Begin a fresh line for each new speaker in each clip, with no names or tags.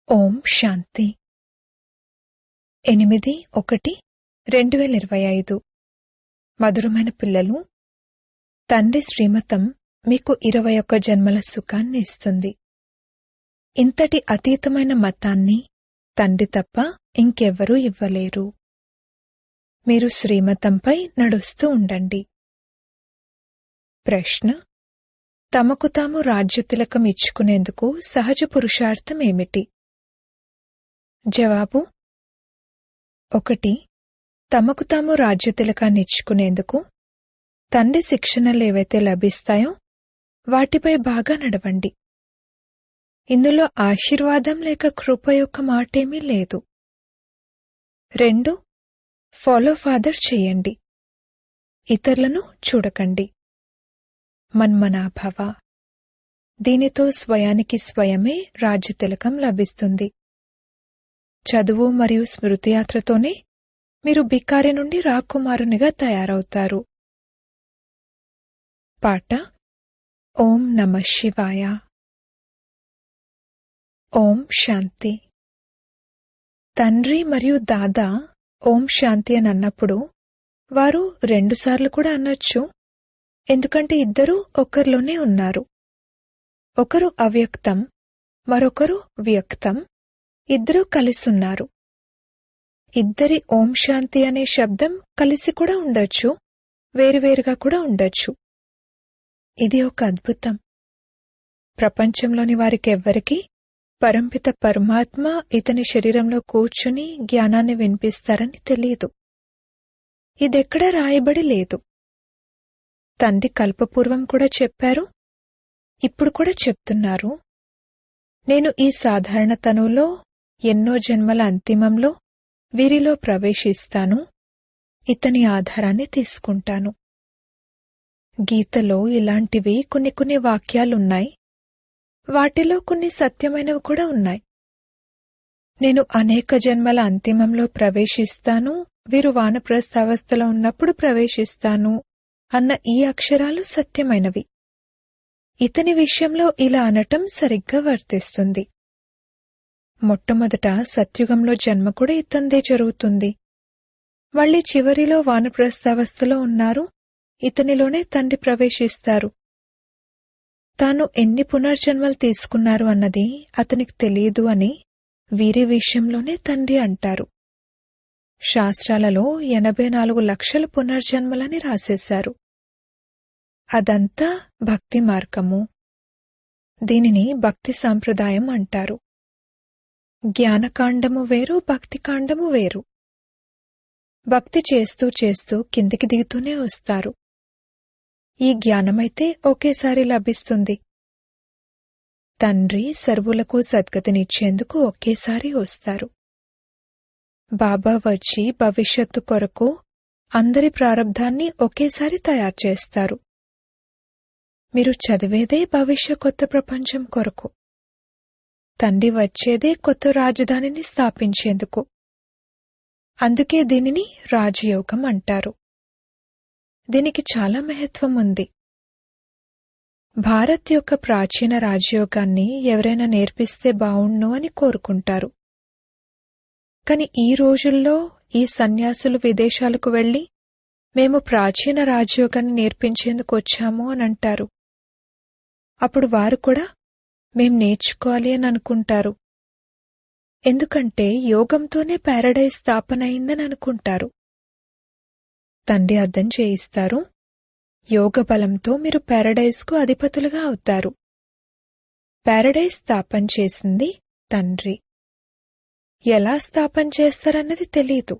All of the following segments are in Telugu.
ఓం శాంతి 8/1/2025 మధురమైన పిల్లలు, తండ్రి శ్రీమతం మీకు 21 జన్మల సుఖాన్ని ఇస్తుంది. ఇంతటి అతీతమైన మతాన్ని తండ్రి తప్ప ఇంకెవ్వరూ ఇవ్వలేరు. మీరు శ్రీమతంపై నడుస్తూ ఉండండి. ప్రశ్న: తమకు తాము రాజ్యతిలకం ఇచ్చుకునేందుకు సహజ పురుషార్థం ఏమిటి? జవాబు: 1. తమకు తాము రాజ్యతిలకాన్ని ఇచ్చుకునేందుకు తండ్రి శిక్షణలేవైతే లభిస్తాయో వాటిపై బాగా నడవండి. ఇందులో ఆశీర్వాదం లేక కృప యొక్క మాటేమీ లేదు. 2. ఫాలో ఫాదర్ చేయండి, ఇతరులను చూడకండి. మన్మనాభవ. దీనితో స్వయానికి స్వయమే రాజ్యతిలకం లభిస్తుంది. చదువు మరియు స్మృతియాత్రతోనే మీరు బికారి నుండి రాకుమారునిగా తయారవుతారు. పాట: ఓం నమః శివాయ. ఓం శాంతి. తండ్రి మరియు దాదా ఓం శాంతి అని అన్నప్పుడు వారు 2 సార్లు కూడా అనొచ్చు, ఎందుకంటే ఇద్దరూ ఒకరిలోనే ఉన్నారు. ఒకరు అవ్యక్తం, మరొకరు వ్యక్తం, ఇద్దరూ కలిసున్నారు. ఇద్దరి ఓం శాంతి అనే శబ్దం కలిసి కూడా ఉండొచ్చు, వేరువేరుగా కూడా ఉండొచ్చు. ఇది ఒక అద్భుతం. ప్రపంచంలోని వారికెవ్వరికీ పరంపిత పరమాత్మ ఇతని శరీరంలో కూర్చుని జ్ఞానాన్ని వినిపిస్తారని తెలియదు. ఇదెక్కడా రాయబడి లేదు. తండ్రి కల్పపూర్వం కూడా చెప్పారు, ఇప్పుడు కూడా చెప్తున్నారు. నేను ఈ సాధారణ తనువులో ఎన్నో జన్మల అంతిమంలో వీరిలో ప్రవేశిస్తాను, ఇతని ఆధారాన్ని తీసుకుంటాను. గీతలో ఇలాంటివి కొన్ని వాక్యాలున్నాయి. వాటిలో కొన్ని సత్యమైనవి కూడా ఉన్నాయి. నేను అనేక జన్మల అంతిమంలో ప్రవేశిస్తాను, వీరు వానప్రస్థావస్థలో ఉన్నప్పుడు ప్రవేశిస్తాను అన్న ఈ అక్షరాలు సత్యమైనవి. ఇతని విషయంలో ఇలా అనటం సరిగ్గా వర్తిస్తుంది. మొట్టమొదట సత్యుగంలో జన్మ కూడా ఇతందే జరుగుతుంది. మళ్లీ చివరిలో వానప్రస్థావస్థలో ఉన్నారు, ఇతనిలోనే తండ్రి ప్రవేశిస్తారు. తాను ఎన్ని పునర్జన్మలు తీసుకున్నారు అన్నది అతనికి తెలియదు అని వీరి విషయంలోనే తండ్రి అంటారు. శాస్త్రాలలో 84 లక్షల పునర్జన్మలని రాసేశారు. అదంతా భక్తి మార్గము. దీనిని భక్తి సాంప్రదాయం అంటారు. జ్ఞానకాండము వేరు, భక్తికాండము వేరు. భక్తి చేస్తూ చేస్తూ కిందికి దిగుతూనే వస్తారు. ఈ జ్ఞానమైతే ఒకేసారి లభిస్తుంది. తండ్రి సర్వులకు సద్గతినిచ్చేందుకు ఒకేసారి వస్తారు. బాబా వచ్చి భవిష్యత్తు కొరకు అందరి ప్రారబ్ధాన్ని ఒకేసారి తయారు చేస్తారు. మీరు చదివేదే భవిష్య కొత్త ప్రపంచం కొరకు. తండ్రి వచ్చేదే కొత్త రాజధానిని స్థాపించేందుకు. అందుకే దీనిని రాజయోగం అంటారు. దీనికి చాలా మహత్వం ఉంది. భారత్ యొక్క ప్రాచీన రాజయోగాన్ని ఎవరైనా నేర్పిస్తే బావుణ్ణు అని కోరుకుంటారు. కాని ఈ రోజుల్లో ఈ సన్యాసులు విదేశాలకు వెళ్లి మేము ప్రాచీన రాజయోగాన్ని నేర్పించేందుకు వచ్చాము అని అంటారు. అప్పుడు వారు కూడా మేం నేర్చుకోవాలి అని అనుకుంటారు. ఎందుకంటే యోగంతోనే ప్యారడైజ్ స్థాపన అయిందని అనుకుంటారు. తండ్రి అర్థం చేయిస్తారు, యోగ బలంతో మీరు ప్యారడైజ్కు అధిపతులుగా అవుతారు. ప్యారడైజ్ స్థాపన చేసింది తండ్రి. ఎలా స్థాపన చేస్తారన్నది తెలీదు.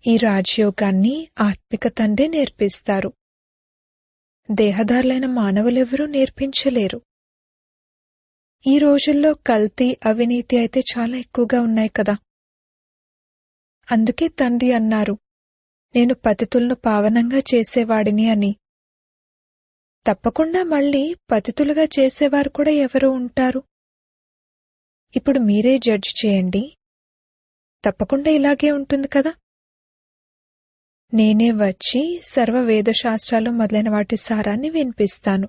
ఈ రాజయోగాన్ని ఆత్మిక తండ్రి నేర్పిస్తారు. దేహదారులైన మానవులెవరూ నేర్పించలేరు. ఈ రోజుల్లో కల్తీ, అవినీతి అయితే చాలా ఎక్కువగా ఉన్నాయి కదా. అందుకే తండ్రి అన్నారు, నేను పతితులను పావనంగా చేసేవాడిని అని. తప్పకుండా మళ్లీ పతితులుగా చేసేవారు కూడా ఎవరో ఉంటారు. ఇప్పుడు మీరే జడ్జి చేయండి. తప్పకుండా ఇలాగే ఉంటుంది కదా. నేనే వచ్చి సర్వ వేదశాస్త్రాలు మొదలైన వాటి సారాన్ని వినిపిస్తాను.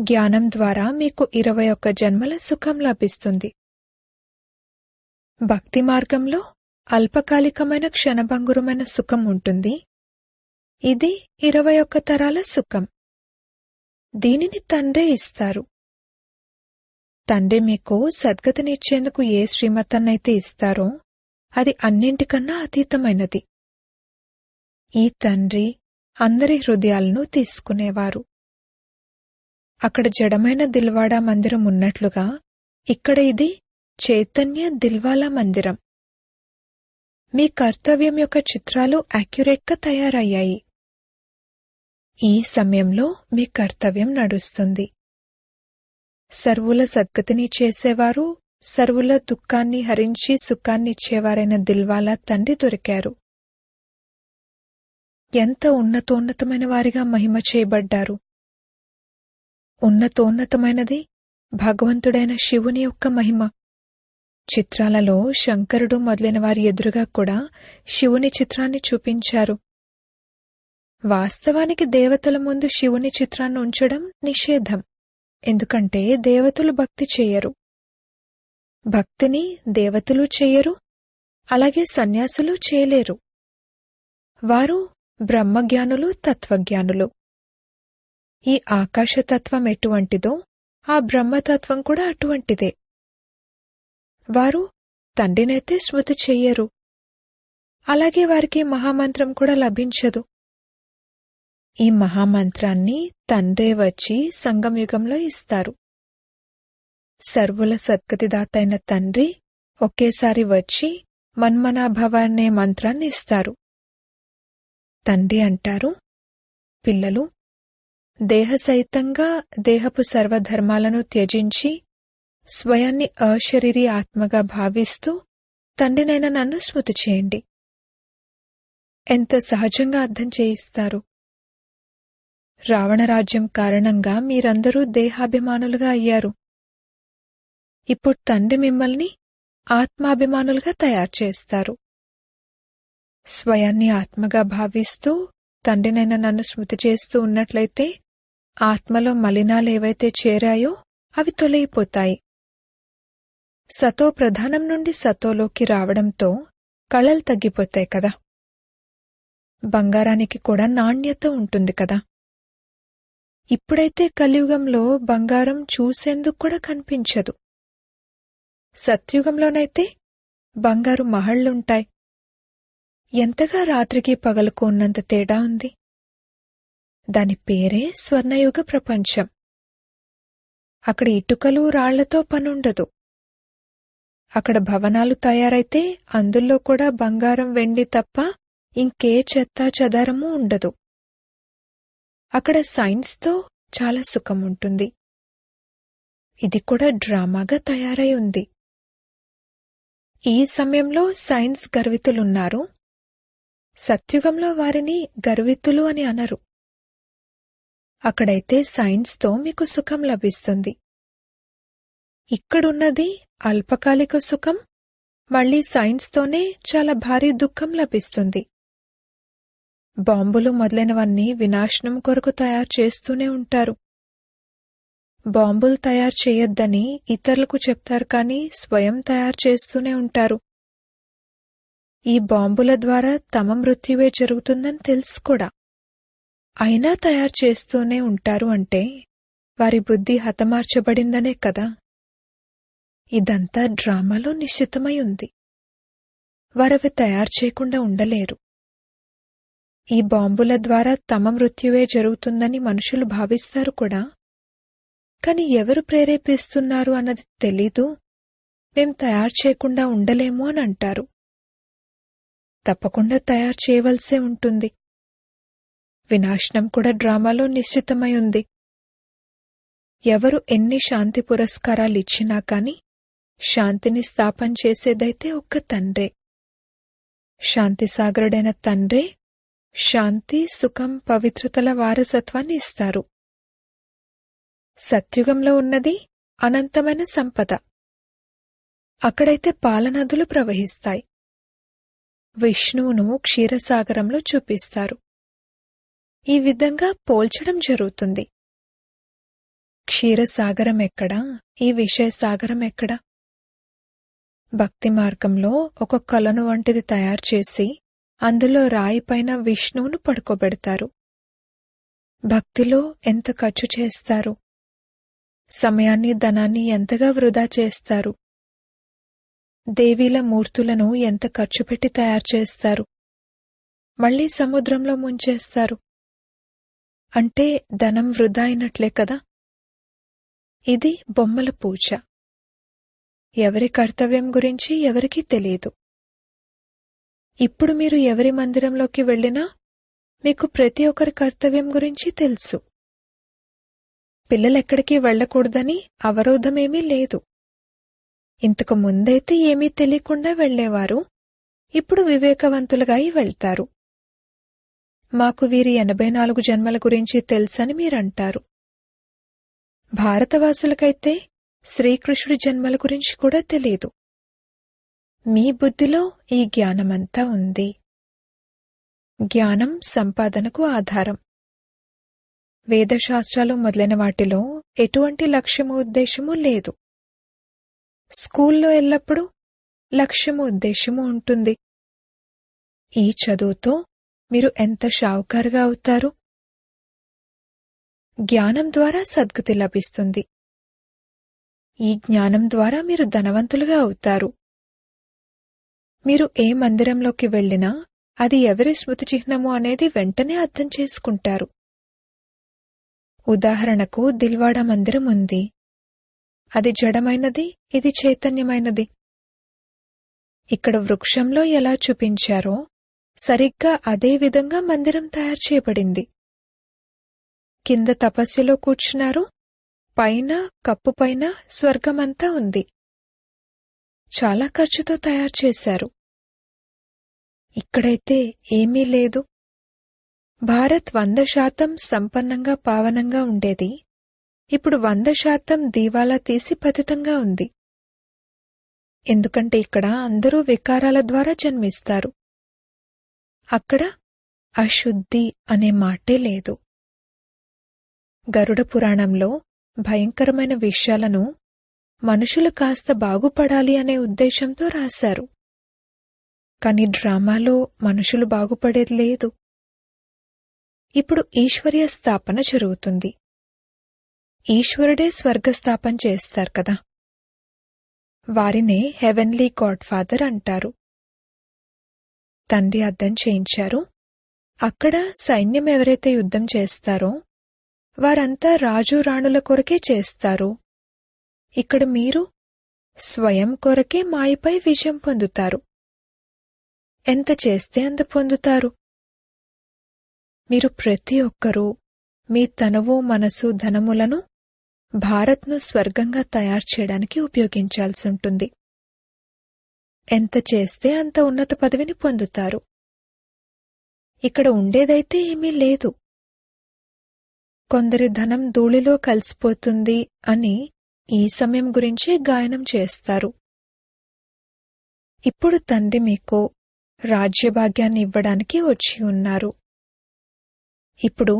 జ్ఞానం ద్వారా మీకు 21 జన్మల సుఖం లభిస్తుంది. భక్తి మార్గంలో అల్పకాలికమైన క్షణభంగురమైన సుఖం ఉంటుంది. ఇది 21 తరాల సుఖం. దీనిని తండ్రే ఇస్తారు. తండ్రి మీకు సద్గతినిచ్చేందుకు ఏ శ్రీమతాన్నైతే ఇస్తారో అది అన్నింటికన్నా అతీతమైనది. ఈ తండ్రి అందరి హృదయాలను తీసుకునేవారు. అక్కడ జడమైన దిల్వాడా మందిరం ఉన్నట్లుగా ఇక్కడ ఇది చైతన్య దిల్వాలా మందిరం. మీ కర్తవ్యం యొక్క చిత్రాలు యాక్యురేట్గా తయారయ్యాయి. ఈ సమయంలో మీ కర్తవ్యం నడుస్తుంది. సర్వుల సద్గతిని చేసేవారు, సర్వుల దుఃఖాన్ని హరించి సుఖాన్నిచ్చేవారైన దిల్వాలా తండ్రి దొరికారు. ఎంత ఉన్నతోన్నతమైన వారిగా మహిమ చేయబడ్డారు. ఉన్నతోన్నతమైనది భగవంతుడైన శివుని యొక్క మహిమ. చిత్రాలలో శంకరుడు మొదలైన వారి ఎదురుగా కూడా శివుని చిత్రాన్ని చూపించారు. వాస్తవానికి దేవతల ముందు శివుని చిత్రాన్ని ఉంచడం నిషేధం. ఎందుకంటే దేవతలు భక్తి చెయ్యరు. భక్తిని దేవతలు చెయ్యరు, అలాగే సన్యాసులు చేయలేరు. వారు బ్రహ్మజ్ఞానులు, తత్వజ్ఞానులు. ఈ ఆకాశతత్వం ఎటువంటిదో ఆ బ్రహ్మతత్వం కూడా అటువంటిదే. వారు తండ్రినైతే స్మృతి చెయ్యరు. అలాగే వారికి మహామంత్రం కూడా లభించదు. ఈ మహామంత్రాన్ని తండ్రే వచ్చి సంగమయుగంలో ఇస్తారు. సర్వుల సద్గతిదాత అయిన తండ్రి ఒకేసారి వచ్చి మన్మనాభవ అనే మంత్రాన్ని ఇస్తారు. తండ్రి అంటారు, పిల్లలు, దేహసహితంగా దేహపు సర్వధర్మాలను త్యజించి స్వయాన్ని అశరీరీ ఆత్మగా భావిస్తూ తండ్రినైన నన్ను స్మృతి చేయండి. ఎంత సహజంగా అర్థం చేయిస్తారు. రావణరాజ్యం కారణంగా మీరందరూ దేహాభిమానులుగా అయ్యారు. ఇప్పుడు తండ్రి మిమ్మల్ని ఆత్మాభిమానులుగా తయారు చేస్తారు. స్వయాన్ని ఆత్మగా భావిస్తూ తండ్రినైన నన్ను స్మృతి చేస్తూ ఉన్నట్లయితే ఆత్మలో మలినాలేవైతే చేరాయో అవి తొలగిపోతాయి. సతో ప్రధానం నుండి సతోలోకి రావడంతో కళలు తగ్గిపోతాయి కదా. బంగారానికి కూడా నాణ్యత ఉంటుంది కదా. ఇప్పుడైతే కలియుగంలో బంగారం చూసేందుకు కూడా కనిపించదు. సత్యుగంలోనైతే బంగారు మహళ్లుంటాయి. ఎంతగా రాత్రికి పగలుకు ఉన్నంత తేడా ఉంది. దాని పేరే స్వర్ణయుగ ప్రపంచం. అక్కడ ఇటుకలు రాళ్లతో పనుండదు. అక్కడ భవనాలు తయారైతే అందులో కూడా బంగారం, వెండి తప్ప ఇంకే చెత్తా చెదారమూ ఉండదు. అక్కడ సైన్స్తో చాలా సుఖం ఉంటుంది. ఇది కూడా డ్రామాగా తయారై ఉంది. ఈ సమయంలో సైన్స్ గర్వితులున్నారు. సత్యుగంలో వారిని గర్వితులు అని అనరు. అక్కడైతే సైన్స్తో మీకు సుఖం లభిస్తుంది. ఇక్కడున్నది అల్పకాలిక సుఖం, మళ్లీ సైన్స్తోనే చాలా భారీ దుఃఖం లభిస్తుంది. బాంబులు మొదలైనవన్నీ వినాశనం కొరకు తయారు చేస్తూనే ఉంటారు. బాంబులు తయారు చేయొద్దని ఇతరులకు చెప్తారు, కానీ స్వయం తయారు చేస్తూనే ఉంటారు. ఈ బాంబుల ద్వారా తమ మృత్యువే జరుగుతుందని తెలుసు కూడా. అయినా తయారు చేస్తూనే ఉంటారు అంటే వారి బుద్ధి హతమార్చబడిందనే కదా. ఇదంతా డ్రామాలో నిశ్చితమై ఉంది. వారవి తయారు చేయకుండా ఉండలేరు. ఈ బాంబుల ద్వారా తమ మృత్యువే జరుగుతుందని మనుషులు భావిస్తారు కూడా. కాని ఎవరు ప్రేరేపిస్తున్నారు అన్నది తెలీదు. మేం తయారు చేయకుండా ఉండలేము అని అంటారు. తప్పకుండా తయారు చేయవలసే ఉంటుంది. వినాశనం కూడా డ్రామాలో నిశ్చితమై ఉంది. ఎవరు ఎన్ని శాంతి పురస్కారాలు ఇచ్చినా కాని శాంతిని స్థాపన చేసేదైతే ఒక్క తండ్రే. శాంతి సాగరుడైన తండ్రే శాంతి, సుఖం, పవిత్రతల వారసత్వాన్ని ఇస్తారు. సత్యుగంలో ఉన్నది అనంతమైన సంపద. అక్కడైతే పాలనదులు ప్రవహిస్తాయి. విష్ణువును క్షీరసాగరంలో చూపిస్తారు. ఈ విధంగా పోల్చడం జరుగుతుంది. క్షీరసాగరం ఎక్కడా, ఈ విషయసాగరం ఎక్కడా? భక్తి మార్గంలో ఒక కొలను వంటిది తయారు చేసి అందులో రాయిపైన విష్ణువును పడుకోబెడతారు. భక్తిలో ఎంత ఖర్చు చేస్తారు? సమయాన్ని, ధనాన్ని ఎంతగా వృధా చేస్తారు? దేవీల మూర్తులను ఎంత ఖర్చు పెట్టి తయారు చేస్తారు, మళ్లీ సముద్రంలో ముంచేస్తారు. అంటే ధనం వృధా అయినట్లే కదా. ఇది బొమ్మల పూజ. ఎవరి కర్తవ్యం గురించి ఎవరికీ తెలియదు. ఇప్పుడు మీరు ఎవరి మందిరంలోకి వెళ్ళినా మీకు ప్రతి ఒక్కరి కర్తవ్యం గురించి తెలుసు. పిల్లలెక్కడికి వెళ్లకూడదని అవరోధమేమీ లేదు. ఇంతకు ముందైతే ఏమీ తెలియకుండా వెళ్లేవారు, ఇప్పుడు వివేకవంతులుగా వెళ్తారు. మాకు వీరి 84 జన్మల గురించి తెలుసని మీరంటారు. భారతవాసులకైతే శ్రీకృష్ణుడి జన్మల గురించి కూడా తెలీదు. మీ బుద్ధిలో ఈ జ్ఞానమంతా ఉంది. జ్ఞానం సంపాదనకు ఆధారం. వేదశాస్త్రాలు మొదలైన వాటిలో ఎటువంటి లక్ష్యము, ఉద్దేశము లేదు. స్కూల్లో ఎల్లప్పుడూ లక్ష్యము, ఉద్దేశము ఉంటుంది. ఈ చదువుతో మీరు ఎంత షావుకారుగా అవుతారు? జ్ఞానం ద్వారా సద్గతి లభిస్తుంది. ఈ జ్ఞానం ద్వారా మీరు ధనవంతులుగా అవుతారు. మీరు ఏ మందిరంలోకి వెళ్ళినా అది ఎవరి స్మృతి చిహ్నము అనేది వెంటనే అర్థం చేసుకుంటారు. ఉదాహరణకు దిల్వాడా మందిరం ఉంది. అది జడమైనది, ఇది చైతన్యమైనది. ఇక్కడ వృక్షంలో ఎలా చూపించారో సరిగ్గా అదే విధంగా మందిరం తయారు చేయబడింది. కింద తపస్సులో కూర్చున్నారు, పైన కప్పుపైన స్వర్గమంతా ఉంది. చాలా ఖర్చుతో తయారు చేశారు. ఇక్కడైతే ఏమీ లేదు. భారత్ 100% సంపన్నంగా, పావనంగా ఉండేది. ఇప్పుడు 100% దీవాలా తీసి పతితంగా ఉంది. ఎందుకంటే ఇక్కడ అందరూ వికారాల ద్వారా జన్మిస్తారు. అక్కడ అశుద్ధి అనే మాటే లేదు. గరుడ పురాణంలో భయంకరమైన విషయాలను మనుషులు కాస్త బాగుపడాలి అనే ఉద్దేశంతో రాశారు. కాని డ్రామాలో మనుషులు బాగుపడేది లేదు. ఇప్పుడు ఈశ్వర్య స్థాపన జరుగుతుంది. ఈశ్వరుడే స్వర్గస్థాపన చేస్తారు కదా. వారినే హెవెన్లీ గాడ్ ఫాదర్ అంటారు. తండ్రి అర్థం చేయించారు. అక్కడ సైన్యం ఎవరైతే యుద్ధం చేస్తారో వారంతా రాజు రాణుల కొరకే చేస్తారు. ఇక్కడ మీరు స్వయం కొరకే మాయపై విజయం పొందుతారు. ఎంత చేస్తే అంత పొందుతారు. మీరు ప్రతి ఒక్కరూ మీ తనువు, మనసు, ధనములను భారత్ను స్వర్గంగా తయారు చేయడానికి ఉపయోగించాల్సి ఉంటుంది. ఎంత చేస్తే అంత ఉన్నత పదవిని పొందుతారు. ఇక్కడ ఉండేదైతే ఏమీ లేదు. కొందరి ధనం ధూళిలో కలిసిపోతుంది అని ఈ సమయం గురించే గాయనం చేస్తారు. ఇప్పుడు తండ్రి మీకు రాజ్యభాగ్యాన్ని ఇవ్వడానికి వచ్చి ఉన్నారు. ఇప్పుడు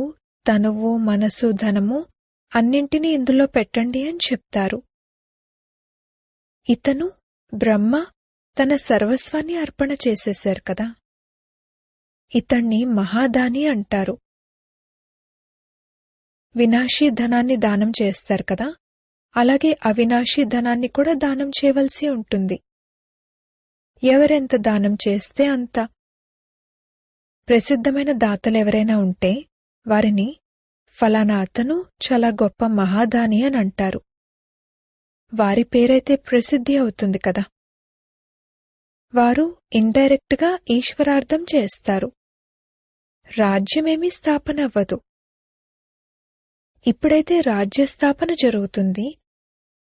తనువు, మనసు, ధనము అన్నింటినీ ఇందులో పెట్టండి అని చెప్తారు. ఇతను బ్రహ్మ తన సర్వస్వాన్ని అర్పణ చేసేశారు కదా. ఇతన్ని మహాదాని అంటారు. వినాశీ ధనాన్ని దానం చేస్తారు కదా, అలాగే అవినాశీ ధనాన్ని కూడా దానం చేయవలసి ఉంటుంది. ఎవరెంత దానం చేస్తే అంత. ప్రసిద్ధమైన దాతలెవరైనా ఉంటే వారిని ఫలానా అతను చాలా గొప్ప మహాదాని అని అంటారు. వారి పేరైతే ప్రసిద్ధి అవుతుంది కదా. వారు ఇండైరెక్ట్ గా ఈశ్వరార్థం చేస్తారు. రాజ్యమేమీ స్థాపన అవ్వదు. ఇప్పుడైతే రాజ్యస్థాపన జరుగుతుంది.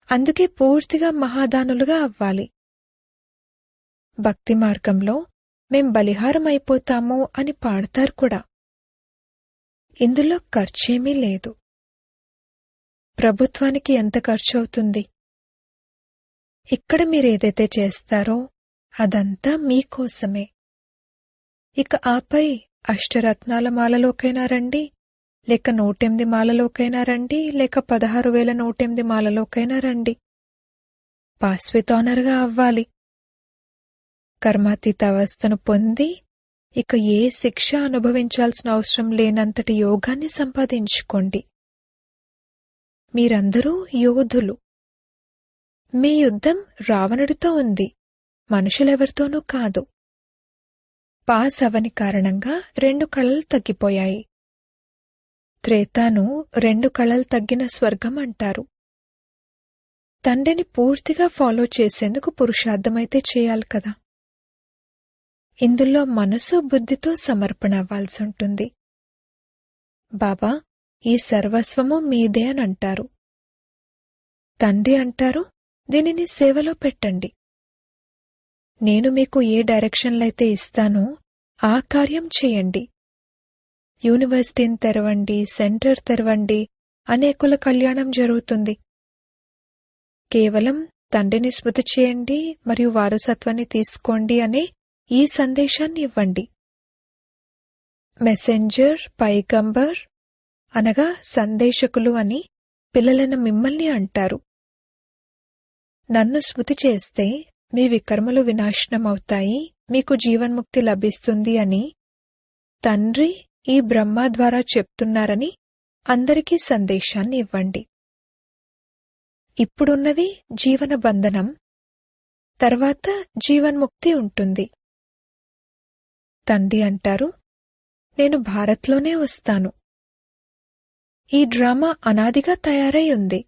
అందుకే పూర్తిగా మహాదానులుగా అవ్వాలి. భక్తి మార్గంలో మేం బలిహారం అయిపోతాము అని పాడతారు కూడా. ఇందులో ఖర్చేమీ లేదు. ప్రభుత్వానికి ఎంత ఖర్చవుతుంది? ఇక్కడ మీరేదైతే చేస్తారో అదంతా మీకోసమే. ఇక ఆపై అష్టరత్నాల మాలలోకైనా రండి, లేక 108 మాలలోకైనా రండి, లేక 16,108 మాలలోకైనా రండి. పాస్ విత్ ఆనర్గా అవ్వాలి. కర్మాతీత అవస్థను పొంది ఇక ఏ శిక్ష అనుభవించాల్సిన అవసరం లేనంతటి యోగాన్ని సంపాదించుకోండి. మీరందరూ యోధులు. మీ యుద్ధం రావణుడితో ఉంది, మనుషులెవరితోనూ కాదు. పాస్ అవని కారణంగా 2 కళలు తగ్గిపోయాయి. త్రేతాను 2 కళలు తగ్గిన స్వర్గం అంటారు. తండ్రిని పూర్తిగా ఫాలో చేసేందుకు పురుషార్థమైతే చేయాలి కదా. ఇందులో మనసు బుద్ధితో సమర్పణ అవ్వాల్సి ఉంటుంది. బాబా ఈ సర్వస్వము మీదే అని అంటారు. తండ్రి అంటారు, దీనిని సేవలో పెట్టండి. నేను మీకు ఏ డైరెక్షన్లైతే ఇస్తానో ఆ కార్యం చేయండి. యూనివర్సిటీని తెరవండి, సెంటర్ తెరవండి, అనేకుల కళ్యాణం జరుగుతుంది. కేవలం తండ్రిని స్మృతి చేయండి మరియు వారసత్వాన్ని తీసుకోండి అనే ఈ సందేశాన్ని ఇవ్వండి. మెసెంజర్, పైగంబర్ అనగా సందేశకులు అని పిల్లలను మిమ్మల్ని అంటారు. నన్ను స్మృతి చేస్తే మీ వికర్మలు వినాశనమవుతాయి, మీకు జీవన్ముక్తి లభిస్తుంది అని తండ్రి ఈ బ్రహ్మ ద్వారా చెప్తున్నారని అందరికీ సందేశాన్ని ఇవ్వండి. ఇప్పుడున్నది జీవన బంధనం, తర్వాత జీవన్ముక్తి ఉంటుంది. తండ్రి అంటారు, నేను భారత్లోనే వస్తాను. ఈ డ్రామా అనాదిగా తయారై ఉంది.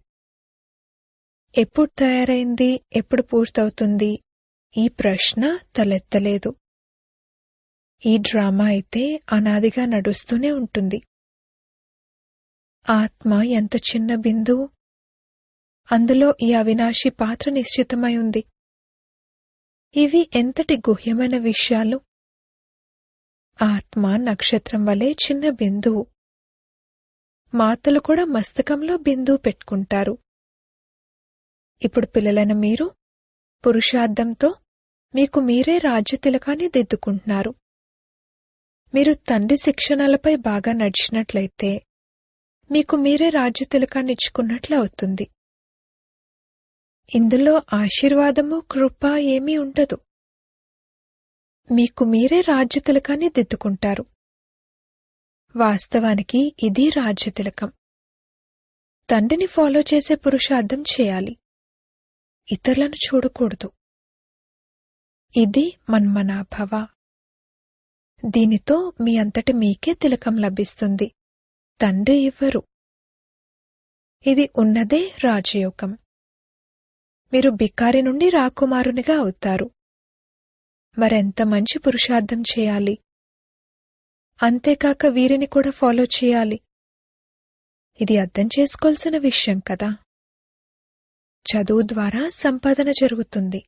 ఎప్పుడు తయారైంది, ఎప్పుడు పూర్తవుతుంది ఈ ప్రశ్న తలెత్తలేదు. ఈ డ్రామా అయితే అనాదిగా నడుస్తూనే ఉంటుంది. ఆత్మ ఎంత చిన్న బిందువు, అందులో ఈ అవినాశి పాత్ర నిశ్చితమై ఉంది. ఇవి ఎంతటి గుహ్యమైన విషయాలు. ఆత్మ నక్షత్రం వలె చిన్న బిందువు. మాతలు కూడా మస్తకంలో బిందువు పెట్టుకుంటారు. ఇప్పుడు పిల్లలైన మీరు పురుషార్థంతో మీకు మీరే రాజ్యతిలకాన్ని దిద్దుకుంటున్నారు. మీరు తండ్రి శిక్షణలపై బాగా నడిచినట్లయితే మీకు మీరే రాజ్యతిలకాన్ని ఇచ్చుకున్నట్లు అవుతుంది. ఇందులో ఆశీర్వాదము, కృప ఏమీ ఉండదు. మీకు మీరే రాజ్యతిలకాన్ని దిద్దుకుంటారు. వాస్తవానికి ఇది రాజ్యతిలకం. తండ్రిని ఫాలో చేసే పురుషార్థం చేయాలి, ఇతరులను చూడకూడదు. ఇది మన్మనాభవ. దీనితో మీ అంతటి మీకే తిలకం లభిస్తుంది, తండ్రి ఇవ్వరు. ఇది ఉన్నదే రాజయోగం. మీరు బికారి నుండి రాకుమారునిగా అవుతారు. మరెంత మంచి పురుషార్థం చేయాలి. అంతేకాక వీరిని కూడా ఫాలో చేయాలి. ఇది అర్థం చేసుకోవాల్సిన విషయం కదా. చదువు ద్వారా సంపాదన జరుగుతుంది.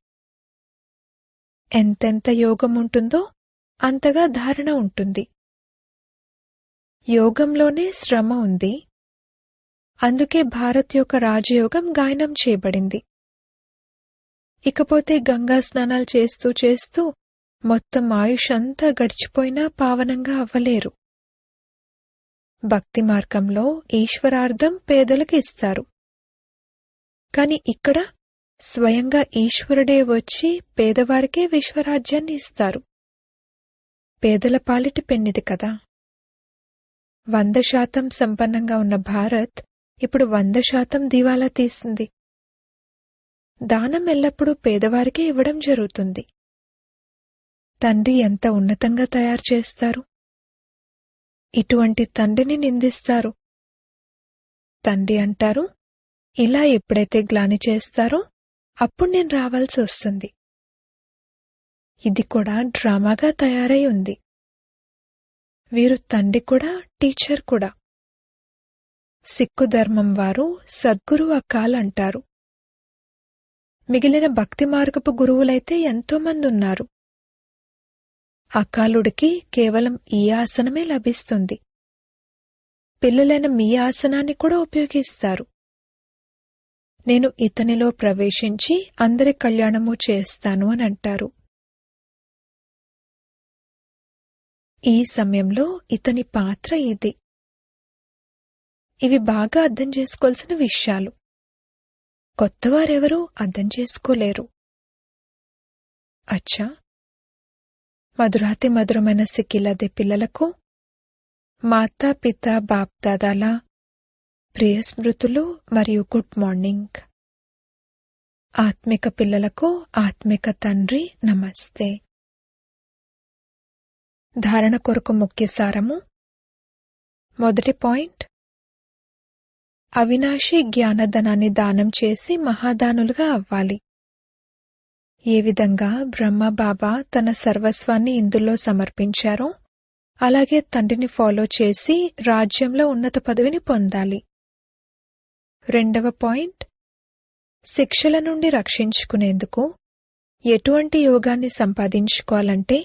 ఎంతెంత యోగం ఉంటుందో అంతగా ధారణ ఉంటుంది. యోగంలోనే శ్రమ ఉంది. అందుకే భారత్ యొక్క రాజయోగం గాయనం చేయబడింది. ఇకపోతే గంగా స్నానాలు చేస్తూ చేస్తూ మొత్తం ఆయుష్ అంతా గడిచిపోయినా పావనంగా అవ్వలేరు. భక్తి మార్గంలో ఈశ్వరార్థం పేదలకు ఇస్తారు. కాని ఇక్కడ స్వయంగా ఈశ్వరుడే వచ్చి పేదవారికే విశ్వరాజ్యాన్ని ఇస్తారు. పేదల పాలిటి పెన్నిది కదా. 100% సంపన్నంగా ఉన్న భారత్ ఇప్పుడు 100% దివాలా తీసింది. దానం ఎల్లప్పుడూ పేదవారికే ఇవ్వడం జరుగుతుంది. తండ్రి ఎంత ఉన్నతంగా తయారు చేస్తారు. ఇటువంటి తండ్రిని నిందిస్తారు. తండ్రి అంటారు, ఇలా ఎప్పుడైతే గ్లాని చేస్తారో అప్పుడు నేను రావాల్సి వస్తుంది. ఇది కూడా డ్రామాగా తయారై ఉంది. వీరు తండ్రి కూడా, టీచర్ కూడా. సిక్కు ధర్మం వారు సద్గురు అకాల్ అంటారు. మిగిలిన భక్తి మార్గపు గురువులైతే ఎంతోమంది ఉన్నారు. అకాలుడికి కేవలం ఈ ఆసనమే లభిస్తుంది. పిల్లలైన మీ ఆసనాన్ని కూడా ఉపయోగిస్తారు. నేను ఇతనిలో ప్రవేశించి అందరి కళ్యాణము చేస్తాను అని అంటారు. ఈ సమయంలో ఇతని పాత్ర ఇది. ఇవి బాగా అర్థం చేసుకోవాల్సిన విషయాలు. కొత్తవారెవరూ అర్థం చేసుకోలేరు. అచ్చా, మధురాతి మధురమైన సిక్కిలదే పిల్లలకు మాతా పిత బాప్ దాదాల ప్రియ స్మృతులు మరియు గుడ్ మార్నింగ్. ఆత్మిక పిల్లలకు ఆత్మిక తండ్రి నమస్తే. ధారణ కొరకు ముఖ్య సారము. మొదటి పాయింట్, అవినాశి జ్ఞానధనాన్ని దానం చేసి మహాదానులుగా అవ్వాలి. ఏ విధంగా బ్రహ్మ బాబా తన సర్వస్వాన్ని ఇందులో సమర్పించారో అలాగే తండ్రిని ఫాలో చేసి రాజ్యంలో ఉన్నత పదవిని పొందాలి. రెండవ పాయింట్, శిక్షల నుండి రక్షించుకునేందుకు ఎటువంటి యోగాన్ని సంపాదించుకోవాలంటే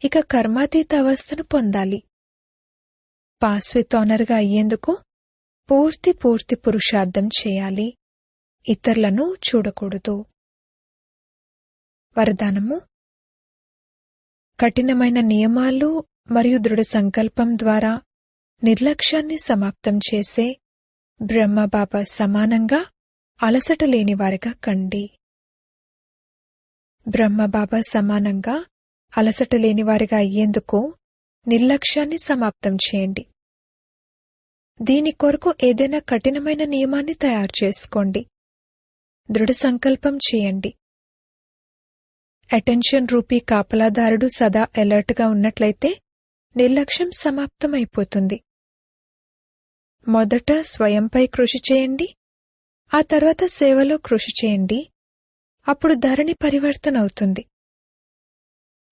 ఇక కర్మాతీత అవస్థను పొందాలి. పాస్ విత్ ఆనర్గా అయ్యేందుకు పూర్తి పురుషార్థం చేయాలి. ఇతరులను చూడకూడదు. వరదానము. కఠినమైన నియమాలు మరియు దృఢ సంకల్పం ద్వారా నిర్లక్ష్యాన్ని సమాప్తం చేసే బ్రహ్మబాబా సమానంగా అలసట లేనివారిగా కండి. బ్రహ్మబాబా సమానంగా అలసట లేనివారిగా అయ్యేందుకు నిర్లక్ష్యాన్ని సమాప్తం చేయండి. దీని కొరకు ఏదైనా కఠినమైన నియమాన్ని తయారు చేసుకోండి. దృఢ సంకల్పం చేయండి. అటెన్షన్ రూపీ కాపలాదారుడు సదా అలర్ట్గా ఉన్నట్లయితే నిర్లక్ష్యం సమాప్తమైపోతుంది. మొదట స్వయంపై కృషి చేయండి, ఆ తర్వాత సేవలో కృషి చేయండి. అప్పుడు ధరణి పరివర్తన అవుతుంది.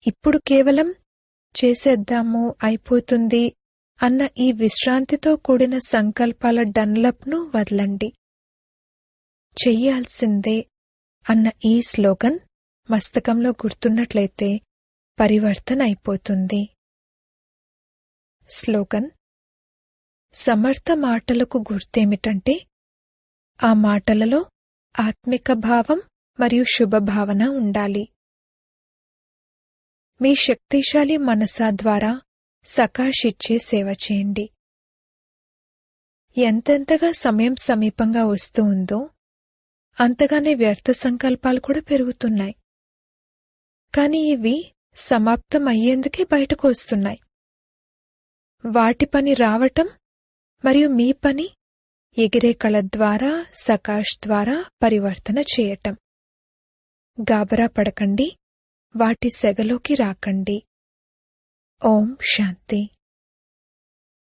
ఇప్పుడు కేవలం చేసేద్దాము, అయిపోతుంది అన్న ఈ విశ్రాంతితో కూడిన సంకల్పాల డన్లప్ను వదలండి. చెయ్యాల్సిందే అన్న ఈ స్లోగన్ మస్తకంలో గుర్తున్నట్లయితే పరివర్తన అయిపోతుంది. స్లోగన్. సమర్థ మాటలకు గుర్తేమిటంటే ఆ మాటలలో ఆత్మిక భావం మరియు శుభభావన ఉండాలి. మీ శక్తిశాలి మనసా ద్వారా సకాషిచ్చే సేవ చేయండి. ఎంతెంతగా సమయం సమీపంగా వస్తూ ఉందో అంతగానే వ్యర్థ సంకల్పాలు కూడా పెరుగుతున్నాయి. కాని ఇవి సమాప్తం అయ్యేందుకే బయటకు వస్తున్నాయి. వాటి పని రావటం మరియు మీ పని ఎగిరే కళ ద్వారా సకాష్ ద్వారా పరివర్తన చేయటం. గాబరా పడకండి, వాటి సెగలోకి రాకండి. ఓం శాంతి.